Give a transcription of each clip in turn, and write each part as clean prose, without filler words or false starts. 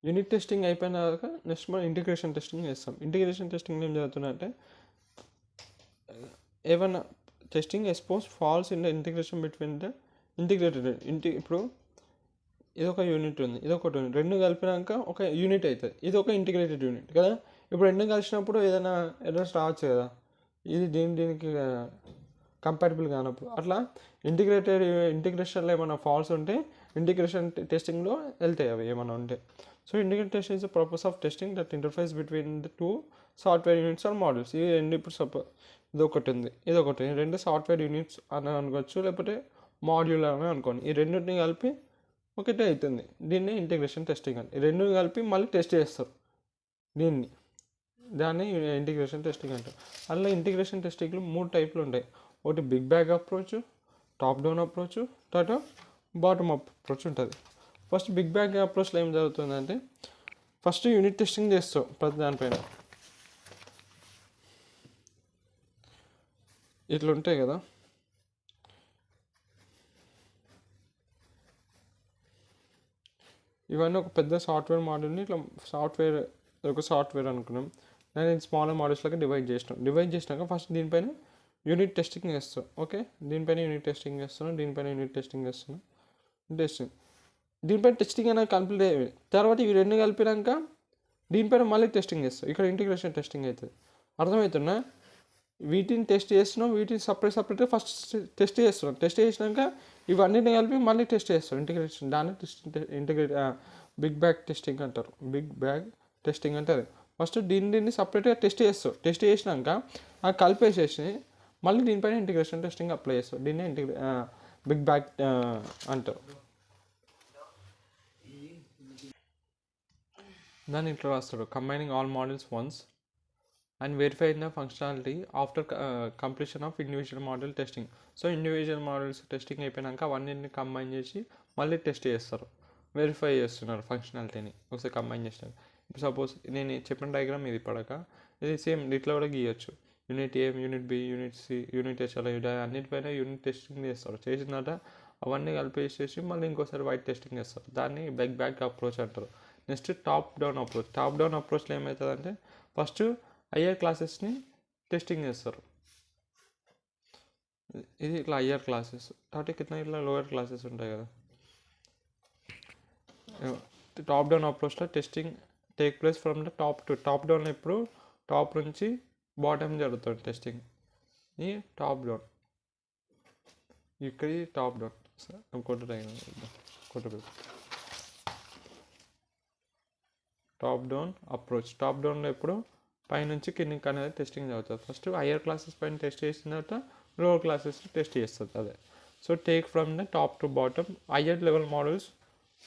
Unit testing అయిపోయినాక next మనం integration testing చేస్తాం. ఇంటిగ్రేషన్ టెస్టింగ్ ఏం జరుగుతుందంటే ఏమన్నా testing expose faults in the integration between the integrated ఇప్పుడు ఇది ఒక యూనిట్ ఉంది, ఇది ఒకటి ఉంది, రెండు కలిపినాక ఒక యూనిట్ అవుతుంది, ఇది ఒక ఇంటిగ్రేటెడ్ యూనిట్ కదా. ఇప్పుడు రెండు కలిసినప్పుడు ఏదైనా ఎర్రర్స్ రావచ్చు కదా, ఇది దీనికి కంపాటబుల్ కానప్పుడు. అట్లా ఇంటిగ్రేషన్లో ఏమైనా ఫాల్స్ ఉంటే ఇంటిగ్రేషన్ టెస్టింగ్లో వెళ్తాయి అవి ఏమైనా ఉంటే. So integration test is the purpose of testing that interface between the two software units or models. ఇవి రెండు ఇప్పుడు ఇది ఒకటి ఉంది, ఇది ఒకటి, రెండు సాఫ్ట్వేర్ యూనిట్స్ అని అనుకోవచ్చు, లేకపోతే మాడ్యూల్ అని అనుకోండి. ఈ రెండింటిని కలిపి ఒకటే అవుతుంది, దీన్ని ఇంటిగ్రేషన్ టెస్టింగ్ అని. ఈ రెండు కలిపి మళ్ళీ టెస్ట్ చేస్తారు దాన్ని ఇంటిగ్రేషన్ టెస్టింగ్ అంటారు. అలా ఇంటిగ్రేషన్ టెస్టింగ్లో 3 టైపులు ఉంటాయి. ఒకటి big bang approach, top down approach, తర్వాత బాటమ్ అప్ అప్రోచ్ ఉంటుంది. ఫస్ట్ బిగ్ బ్యాగ్ అప్రోచ్లో ఏం జరుగుతుందంటే ఫస్ట్ యూనిట్ టెస్టింగ్ చేస్తాం ప్రతి దానిపైన. ఇట్లా ఉంటాయి కదా, ఇవన్నీ ఒక పెద్ద సాఫ్ట్వేర్ మోడల్ని ఇట్లా ఒక సాఫ్ట్వేర్ అనుకున్నాం, నేను స్మాలర్ మోడల్స్లోకి డివైడ్ చేసినాక ఫస్ట్ దీనిపైన యూనిట్ టెస్టింగ్ చేస్తాం. ఓకే, దీనిపైన యూనిట్ టెస్టింగ్ చేస్తున్నాం, దీనిపైన టెస్టింగ్ అనేది కంప్లీట్ అయ్యేది. తర్వాత ఇవి రెండు కలిపినాక దీనిపైన మళ్ళీ టెస్టింగ్ చేస్తాం. ఇక్కడ ఇంటిగ్రేషన్ టెస్టింగ్ అవుతుంది. అర్థమవుతున్నా? వీటిని టెస్ట్ చేస్తున్నాం, వీటిని సపరేట్గా ఫస్ట్ టెస్ట్ చేసినాక ఇవన్నిటిని కలిపి మళ్ళీ టెస్ట్ చేస్తాం ఇంటిగ్రేషన్. దాన్ని బిగ్ బ్యాగ్ టెస్టింగ్ అంటారు. బిగ్ బ్యాగ్ టెస్టింగ్ అంటే ఫస్ట్ దీన్ని సపరేట్గా టెస్ట్ చేసినాక ఆ కలిపేసేసి మళ్ళీ దీనిపైన ఇంటిగ్రేషన్ టెస్టింగ్ అప్లై చేస్తాం. దీన్ని బిగ్ బ్యాగ్ అంటారు. దాన్ని ఇట్లా రాస్తాడు: combining all models once and verifying the functionality after completion of individual model testing. So individual models testing అయిపోయినాక అవన్నీ కంబైన్ చేసి మళ్ళీ టెస్ట్ చేస్తారు, వెరిఫై చేస్తున్నారు ఫంక్షనాలిటీని ఒకసారి కంబైన్ చేసినాక. ఇప్పుడు సపోజ్ నేను చెప్పిన డయాగ్రామ్ ఇది పడక ఇది సేమ్ ఇట్లా కూడా గీయచ్చు. Unit A, unit B, unit C, unit H, అలా అన్నిటిపైన యూనిట్ టెస్టింగ్ చేస్తారు. చేసిన తర్వాత అవన్నీ కలిపేసేసి మళ్ళీ ఇంకోసారి వైట్ టెస్టింగ్ చేస్తారు. దాన్ని బిగ్ బ్యాగ్ అప్రోచ్ అంటారు. నెక్స్ట్ టాప్ డౌన్ అప్రోచ్లో ఏమవుతుందంటే ఫస్ట్ హయ్యర్ క్లాసెస్ని టెస్టింగ్ చేస్తారు. ఇది ఇట్లా హయ్యర్ క్లాసెస్, కాబట్టి ఇట్లా లోయర్ క్లాసెస్ ఉంటాయి కదా. టాప్ డౌన్ అప్రోచ్లో testing take place from the top down. ఇప్పుడు టాప్ నుంచి బాటమ్ జరుగుతుంది టెస్టింగ్. ఈ టాప్ డౌన్, ఇక్కడ top down top down approach. Top డౌన్లో ఎప్పుడు పైనుంచి కిందికి అనేది టెస్టింగ్ జరుగుతుంది. ఫస్ట్ హయ్యర్ క్లాసెస్ పైన టెస్ట్ చేసిన తర్వాత లోవర్ క్లాసెస్ టెస్ట్ చేస్తుంది అదే. So take from the top to bottom, higher level models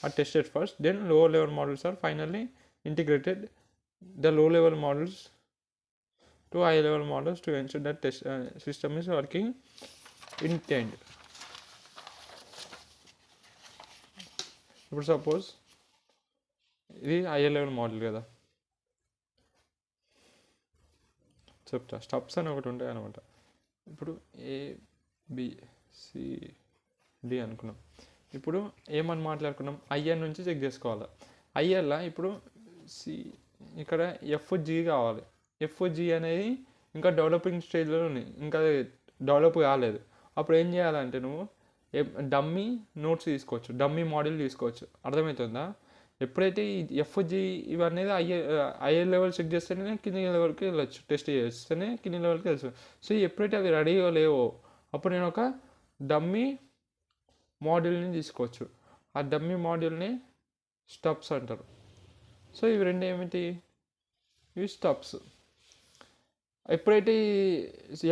are tested first, then lower level models are finally integrated the low level models to high level models to ensure that system is working intent. ఇప్పుడు suppose ఇది higher level model కదా, చెప్తా. Steps అని ఒకటి ఉంటాయి అనమాట. ఇప్పుడు ABCD అనుకున్నాం. ఇప్పుడు ఏమని మాట్లాడుకున్నాం, ఐఆర్ నుంచి చెక్ చేసుకోవాలి. ఐఆర్లో ఇప్పుడు ఇక్కడ FG కావాలి. FG అనేది ఇంకా డెవలపింగ్ స్టేజ్లో ఉంది, ఇంకా డెవలప్ కాలేదు. అప్పుడు ఏం చేయాలంటే నువ్వు డమ్మీ నోట్స్ తీసుకోవచ్చు, డమ్మీ మోడల్ తీసుకోవచ్చు. అర్థమవుతుందా? ఎప్పుడైతే ఈ FG ఇవన్నీ హైయర్ లెవెల్ చెక్ చేస్తేనే కింది లెవెల్కి వెళ్ళచ్చు, టెస్ట్ చేస్తేనే కింది లెవెల్కి వెళ్ళచ్చు. సో ఎప్పుడైతే అవి రెడీగా లేవో అప్పుడు నేను ఒక డమ్మీ మాడ్యూల్ని తీసుకోవచ్చు. ఆ డమ్మీ మాడ్యూల్ని స్టబ్స్ అంటారు. సో ఇవి రెండు ఏమిటి, ఇవి స్టబ్స్. ఎప్పుడైతే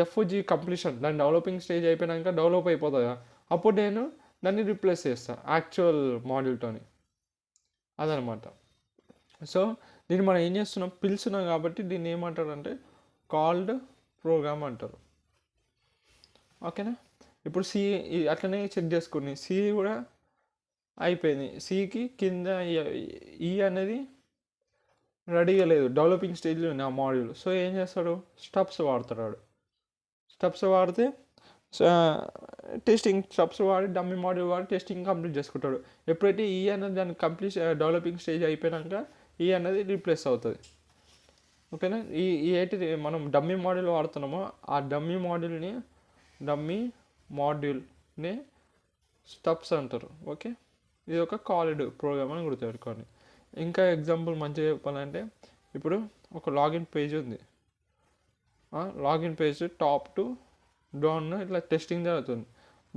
FG కంప్లీషన్, దాని డెవలపింగ్ స్టేజ్ అయిపోయినాక డెవలప్ అయిపోతుందా, అప్పుడు నేను దాన్ని రీప్లేస్ చేస్తాను యాక్చువల్ మాడ్యూల్తోని. అదనమాట. సో దీన్ని మనం ఏం చేస్తున్నాం, పిలుస్తున్నాం కాబట్టి దీన్ని ఏమంటారు అంటే కాల్డ్ ప్రోగ్రామ్ అంటారు. ఓకేనా? ఇప్పుడు సి అట్లనే చెక్ చేసుకుని సి కూడా అయిపోయింది. సికి కింద ఈ అనేది రెడీగా లేదు, డెవలపింగ్ స్టేజ్లో ఉంది ఆ మాడ్యూల్. సో ఏం చేస్తాడు, స్టబ్స్ వాడతాడు. స్టబ్స్ వాడితే టెస్టింగ్ స్టెప్స్ వాడి డమ్మీ మాడ్యూల్ వాడి టెస్టింగ్ కంప్లీట్ చేసుకుంటాడు. ఎప్పుడైతే ఈ అనేది దాని కంప్లీట్ డెవలపింగ్ స్టేజ్ అయిపోయాక ఈ అనేది రీప్లేస్ అవుతుంది. ఓకేనా. ఈ ఏంటి మనం డమ్మీ మాడ్యూల్ వాడుతున్నామో ఆ డమ్మీ మాడ్యూల్ని స్టెప్స్ అంటారు. ఓకే, ఇది ఒక కాలిడ్ ప్రోగ్రామ్ అని గుర్తుపెట్టుకోండి. ఇంకా ఎగ్జాంపుల్ మంచిగా చెప్పాలంటే ఇప్పుడు ఒక లాగిన్ పేజ్ ఉంది. Login page top to down ఇట్లా టెస్టింగ్ జరుగుతుంది.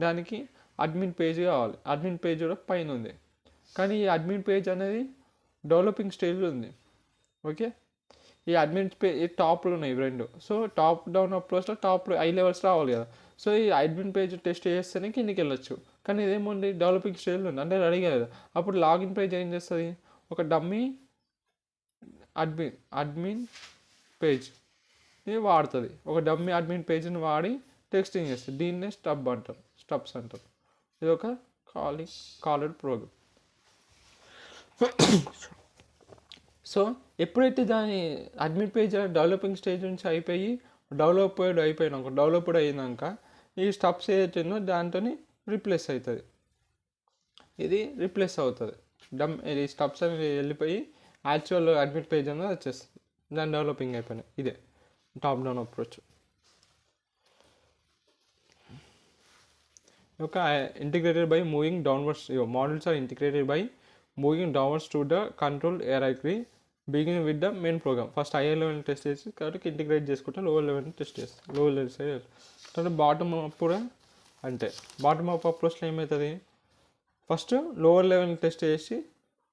దానికి అడ్మిన్ పేజ్ కావాలి. అడ్మిన్ పేజ్ కూడా పైన ఉంది, కానీ ఈ అడ్మిన్ పేజ్ అనేది డెవలపింగ్ స్టేజ్లో ఉంది. ఓకే, ఈ అడ్మిన్ పేజ్ టాప్లో ఉన్నాయి రెండు. సో టాప్ డౌన్ అప్రోచ్లో టాప్లో హై లెవెల్స్ రావాలి కదా. సో ఈ అడ్మిన్ పేజ్ టెస్ట్ చేస్తేనే కిందికి వెళ్ళొచ్చు. కానీ ఇదేముంది డెవలపింగ్ స్టేజ్లో ఉంది అంటే రెడీ కాలేదు. అప్పుడు లాగిన్ పేజ్ ఏం చేస్తుంది, ఒక డమ్మీ అడ్మిన్ పేజ్ వాడుతుంది. ఒక డమ్మీ అడ్మిన్ పేజ్ని వాడి టెస్టింగ్ చేస్తుంది. దీన్నే స్టెప్స్ అంటారు. ఇది ఒక కాలిడ్ ప్రోగ్రామ్. సో ఎప్పుడైతే దాని అడ్మిన్ పేజ్ డెవలపింగ్ స్టేజ్ నుంచి డెవలప్డ్ అయినాక ఈ స్టెప్స్ ఏదైతుందో దాంతో రీప్లేస్ అవుతుంది. ఇది రీప్లేస్ అవుతుంది. ఇది స్టెప్స్ అనేది వెళ్ళిపోయి యాక్చువల్ అడ్మిన్ పేజ్ అనేది వచ్చేస్తుంది. దాని డెవలపింగ్ అయిపోయినాయి. ఇదే టాప్ డౌన్ అప్రోచ్. ఒక integrated by moving downwards. Modules are integrated by moving downwards to the control hierarchy begin with the main program. First higher level test చేసి కాబట్టి ఇంటిగ్రేట్ చేసుకుంటే lower లెవెల్ని టెస్ట్ చేస్తాం. లోవర్ లెవెల్ సైడ్ తర్వాత bottom up కూడా అంటే bottom up అప్రోచ్లో ఏమవుతుంది, first lower లెవెల్ని టెస్ట్ చేసి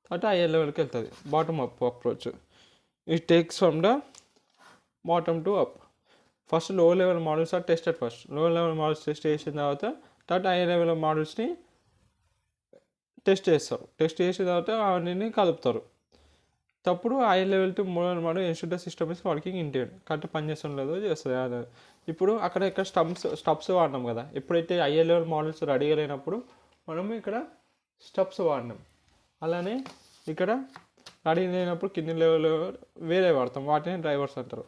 తర్వాత హైయర్ లెవెల్కి వెళ్తుంది. Bottom up approach it takes from the bottom to up. First lower level models are tested. First lower level models test చేసిన తర్వాత హైయర్ లెవెల్ మోడల్స్ని టెస్ట్ చేస్తారు. టెస్ట్ చేసిన తర్వాత అవన్నీ కలుపుతారు. తప్పుడు higher level to model institute the system is working intended correct పనిచేస్తాం లేదో చేస్తుంది. ఇప్పుడు అక్కడ స్టెప్స్ వాడినాం కదా. ఎప్పుడైతే హైయర్ లెవెల్ మోడల్స్ రెడీగా లేనప్పుడు మనం ఇక్కడ స్టెప్స్ వాడినాం. అలానే ఇక్కడ రెడీ లేనప్పుడు కింది లెవెల్ వేరే వాడతాం. వాటిని డ్రైవర్స్ అంటారు.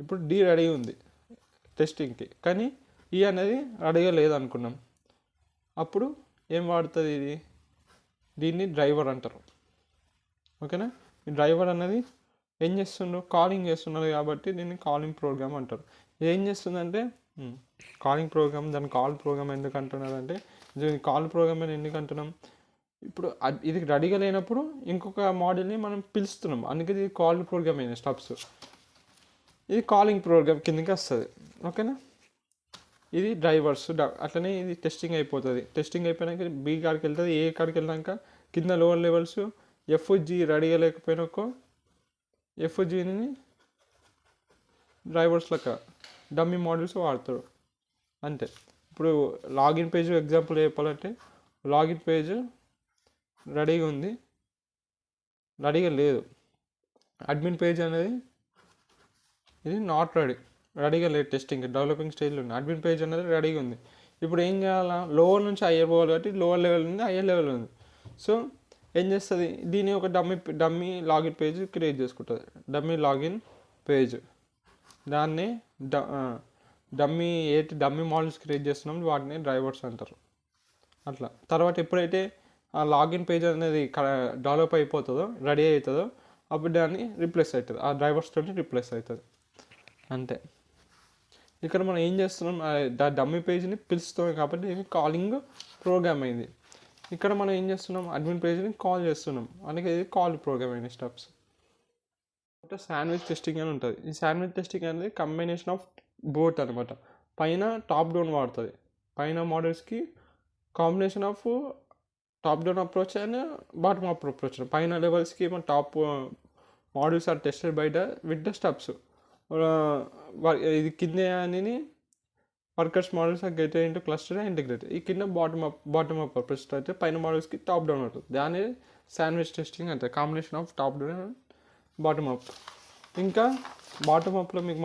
ఇప్పుడు డి రెడీ ఉంది టెస్టింగ్కి, కానీ ఈ అనేది రెడీగా లేదనుకున్నాం. అప్పుడు ఏం వాడుతుంది దీన్ని డ్రైవర్ అంటారు. ఓకేనా. ఈ డ్రైవర్ అనేది ఏం చేస్తుండ్రు, కాలింగ్ చేస్తున్నారు కాబట్టి దీన్ని కాలింగ్ ప్రోగ్రామ్ అంటారు. ఇది ఏం చేస్తుందంటే కాలింగ్ ప్రోగ్రామ్. దాన్ని కాల్ ప్రోగ్రామ్ ఎందుకు అంటున్నారంటే దీన్ని కాల్ ప్రోగ్రామ్ అని ఎందుకు అంటున్నాం, ఇప్పుడు ఇది రెడీగా లేనప్పుడు ఇంకొక మోడల్ని మనం పిలుస్తున్నాం, అందుకే ఇది కాల్ ప్రోగ్రామ్ అయిన స్టెప్స్. ఇది కాలింగ్ ప్రోగ్రామ్ కిందకి వస్తుంది. ఓకేనా. ఇది డ్రైవర్స్. అట్లనే ఇది టెస్టింగ్ అయిపోతుంది. టెస్టింగ్ అయిపోయాక బి కాడికి వెళ్తుంది. ఏ కాడికి వెళ్ళాక కింద లోవర్ లెవెల్స్ ఎఫ్జి రెడీగా లేకపోయినాకో ఎఫ్జిని డ్రైవర్స్ లెక్క డమ్మీ మోడల్స్ వాడతాడు అంతే. ఇప్పుడు లాగిన్ పేజ్ ఎగ్జాంపుల్ చెప్పాలంటే లాగిన్ పేజ్ రెడీగా ఉంది, రెడీగా లేదు. అడ్మిన్ పేజ్ అనేది ఇది నాట్ రెడీగా లేదు. టెస్టింగ్ డెవలపింగ్ స్టేజ్లో ఉంది. అడ్మిన్ పేజ్ అనేది రెడీగా ఉంది. ఇప్పుడు ఏం చేయాలా, లోవర్ నుంచి హయ్యర్ పోవాలి కాబట్టి లోవర్ లెవెల్ ఉంది, హయ్యర్ లెవెల్ ఉంది. సో ఏం చేస్తుంది, దీన్ని ఒక డమ్మీ లాగిన్ పేజ్ క్రియేట్ చేసుకుంటుంది. డమ్మీ లాగిన్ పేజ్ దాన్ని డమ్మీ మోడల్స్ క్రియేట్ చేస్తున్నాం, వాటిని డ్రైవర్స్ అంటారు. అట్లా తర్వాత ఎప్పుడైతే ఆ లాగిన్ పేజ్ అనేది డెవలప్ అయిపోతుందో రెడీ అవుతుందో అప్పుడు దాన్ని రీప్లేస్ అవుతుంది. ఆ డ్రైవర్స్తో రీప్లేస్ అవుతుంది అంతే. ఇక్కడ మనం ఏం చేస్తున్నాం, డమ్మీ పేజ్ని పిలుస్తున్నాం కాబట్టి ఇది కాలింగ్ ప్రోగ్రామ్ అయింది. ఇక్కడ మనం ఏం చేస్తున్నాం, అడ్మిన్ పేజ్ని కాల్ చేస్తున్నాం, అందుకే ఇది కాల్ ప్రోగ్రామ్ అయిన స్టెప్స్. శాండ్విచ్ టెస్టింగ్ అని ఉంటుంది. ఈ శాండ్విచ్ టెస్టింగ్ అనేది కంబైనేషన్ ఆఫ్ బోత్ అనమాట. పైన టాప్ డౌన్ వాడుతుంది. పైన మోడల్స్కి combination of top down approach and bottom up approach. పైన లెవెల్స్కి మన top models are tested by with the steps. ఇది కింద అని workers models are get into cluster integrate. ఈ కింద బాటమ్ అప్ అప్రోచ్ అయితే పైన మోడల్స్కి టాప్ డౌన్ అవుతుంది. దాని శాండ్విచ్ టెస్టింగ్ అంటే combination of top down and bottom up. ఇంకా బాటమ్ అప్లో మీకు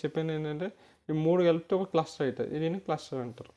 చెప్పింది ఏంటంటే ఈ మూడు కలిపితే ఒక క్లస్టర్ అవుతుంది. దీన్ని క్లస్టర్ అంటారు.